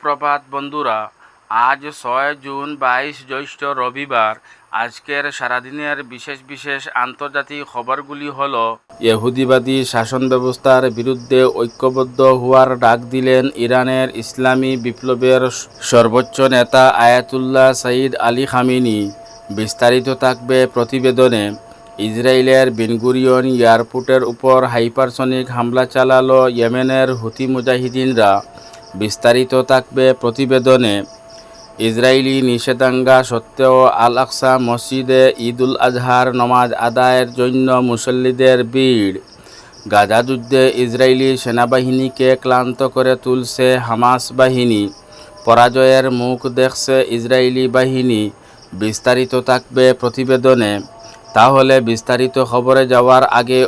সুপ্রভাত বন্ধুরা, আজ 6 জুন 22 জ্যৈষ্ঠ রবিবার। আজকের সারাদিনের বিশেষ বিশেষ আন্তর্জাতিক খবরগুলি হল: ইহুদিবাদী শাসন ব্যবস্থার বিরুদ্ধে ঐক্যবদ্ধ হওয়ার ডাক দিলেন ইরানের ইসলামী বিপ্লবের সর্বোচ্চ নেতা আয়াতুল্লাহ সাইদ আলী খামেনি। বিস্তারিত থাকবে প্রতিবেদনে। ইসরায়েলের বেনগুরিয়ন এয়ারপোর্টের উপর হাইপারসনিক হামলা চালালো ইয়েমেনের হুথি মুজাহিদিনরা। বিস্তারিত থাকবে প্রতিবেদনে। ইসরায়েলি নিষেধাজ্ঞা সত্ত্বেও আল আকসা মসজিদে ঈদুল আজহার নামাজ আদায়ের জন্য মুসল্লিদের ভিড়। গাজা যুদ্ধে ইসরায়েলি সেনাবাহিনীকে ক্লান্ত করে তুলছে হামাস বাহিনী। পরাজয়ের মুখ দেখছে ইসরায়েলি বাহিনী। বিস্তারিত থাকবে প্রতিবেদনে। তাহলে বিস্তারিত খবরে যাওয়ার আগে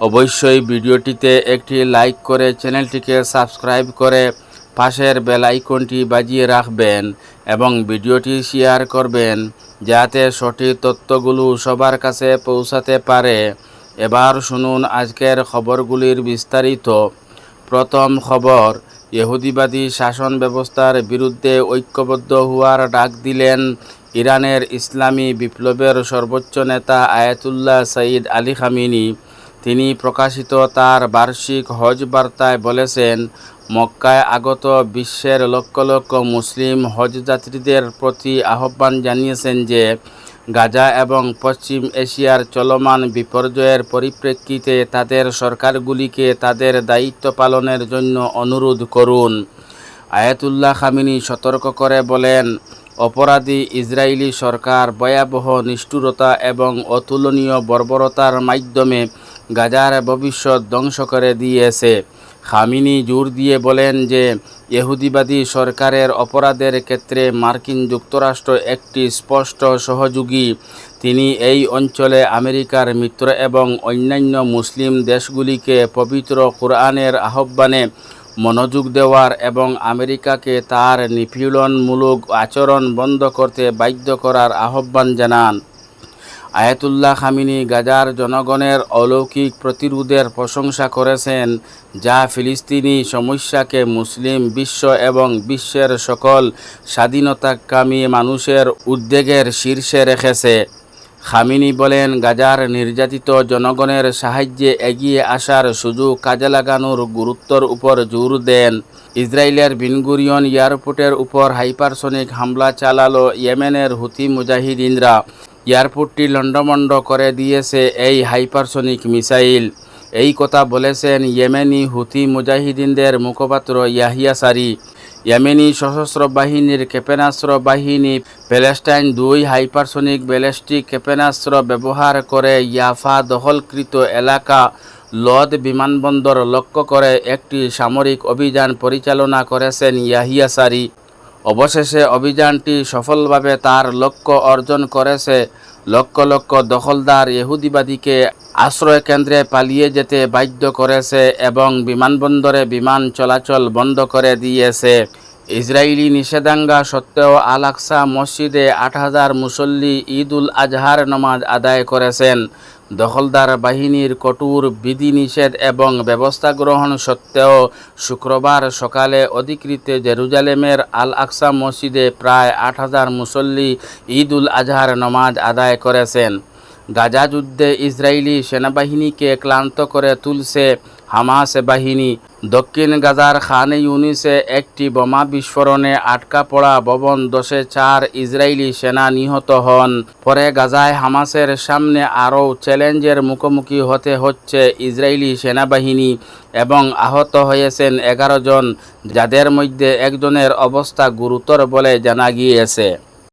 অবশ্যই ভিডিওটিতে একটি লাইক করে চ্যানেলটিকে সাবস্ক্রাইব করে পাশের বেল আইকনটি বাজিয়ে রাখবেন এবং ভিডিওটি শেয়ার করবেন যাতে সঠিক তথ্যগুলো সবার কাছে পৌঁছাতে পারে। এবার শুনুন আজকের খবরগুলির বিস্তারিত। প্রথম খবর, ইহুদিবাদী শাসন ব্যবস্থার বিরুদ্ধে ঐক্যবদ্ধ হওয়ার ডাক দিলেন ইরানের ইসলামী বিপ্লবের সর্বোচ্চ নেতা আয়াতুল্লাহ সাইদ আলী খামেনি। তিনি প্রকাশিত তার বার্ষিক হজ বার্তায় বলেছেন, মক্কায় আগত বিশ্বের লক্ষ লক্ষ মুসলিম হজযাত্রীদের প্রতি আহ্বান জানিয়েছেন যে গাজা এবং পশ্চিম এশিয়ার চলমান বিপর্যয়ের পরিপ্রেক্ষিতে তাদের সরকারগুলিকে তাদের দায়িত্ব পালনের জন্য অনুরোধ করুন। আয়াতুল্লাহ খামেনি সতর্ক করে বলেন, অপরাধী ইসরায়েলি সরকার ভয়াবহ নিষ্ঠুরতা এবং অতুলনীয় বর্বরতার মাধ্যমে গাজার ভবিষ্যৎ ধ্বংস করে দিয়েছে। খামেনি জোর দিয়ে বলেন যে ইহুদিবাদী সরকারের অপরাধের ক্ষেত্রে মার্কিন যুক্তরাষ্ট্র একটি স্পষ্ট সহযোগী। তিনি এই অঞ্চলে আমেরিকার মিত্র এবং অন্যান্য মুসলিম দেশগুলিকে পবিত্র কোরআনের আহ্বানে মনোযোগ দেওয়ার এবং আমেরিকাকে তার নিপীড়নমূলক আচরণ বন্ধ করতে বাধ্য করার আহ্বান জানান। আয়াতুল্লাহ খামেনি গাজার জনগণের অলৌকিক প্রতিরোধের প্রশংসা করেছেন, যা ফিলিস্তিনি সমস্যাকে মুসলিম বিশ্ব এবং বিশ্বের সকল স্বাধীনতাকামী মানুষের উদ্বেগের শীর্ষে রেখেছে। খামেনি বলেন, গাজার নির্যাতিত জনগণের সাহায্যে এগিয়ে আসার সুযোগ কাজে লাগানোর গুরুত্বর উপর জোর দেন। ইসরায়েলের বেনগুরিয়ন এয়ারপোর্টের উপর হাইপারসনিক হামলা চালালো ইয়েমেনের হুথি মুজাহিদিনরা। এয়ারপোর্টটি লণ্ডভণ্ড করে দিয়েছে এই হাইপারসনিক মিসাইল। এই কথা বলেছেন ইয়েমেনি হুথি মুজাহিদিনদের মুখপাত্র ইয়াহিয়া সারি। ইয়েমেনি সশস্ত্র বাহিনীর ক্ষেপণাস্ত্র বাহিনী প্যালেস্টাইন 2 হাইপারসনিক ব্যালিস্টিক ক্ষেপণাস্ত্র ব্যবহার করে ইয়াফা দখলকৃত এলাকা লদ বিমানবন্দর লক্ষ্য করে একটি সামরিক অভিযান পরিচালনা করেছেন ইয়াহিয়া সারি। অবশেষে অভিযানটি সফলভাবে তার লক্ষ্য অর্জন করেছে। লক্ষ লক্ষ দখলদার ইহুদিবাদীকে আশ্রয়কেন্দ্রে পালিয়ে যেতে বাধ্য করেছে এবং বিমানবন্দরে বিমান চলাচল বন্ধ করে দিয়েছে। ইসরায়েলি নিষেধাজ্ঞা সত্ত্বেও আল আকসা মসজিদে 8,000 মুসল্লি ঈদুল আজহার নামাজ আদায় করেছেন। দখলদার বাহিনীর কঠোর বিধিনিষেধ এবং ব্যবস্থা গ্রহণ সত্ত্বেও শুক্রবার সকালে অধিকৃত জেরুজালেমের আল আকসা মসজিদে প্রায় 8,000 মুসল্লি ঈদুল আজহার নামাজ আদায় করেছেন। গাজা যুদ্ধে ইসরায়েলি সেনাবাহিনীকে ক্লান্ত করে তুলছে হামাস বাহিনী। দক্ষিণ গাজার খান ইউনিসে একটি বোমা বিস্ফোরণে আটকা পড়া ভবন ধসে 4 ইসরায়েলি সেনা নিহত হন। পরে গাজায় হামাসের সামনে আরও চ্যালেঞ্জের মুখোমুখি হতে হচ্ছে ইসরায়েলি সেনাবাহিনী এবং আহত হয়েছেন 11 জন, যাদের মধ্যে একজনের অবস্থা গুরুতর বলে জানা গিয়েছে।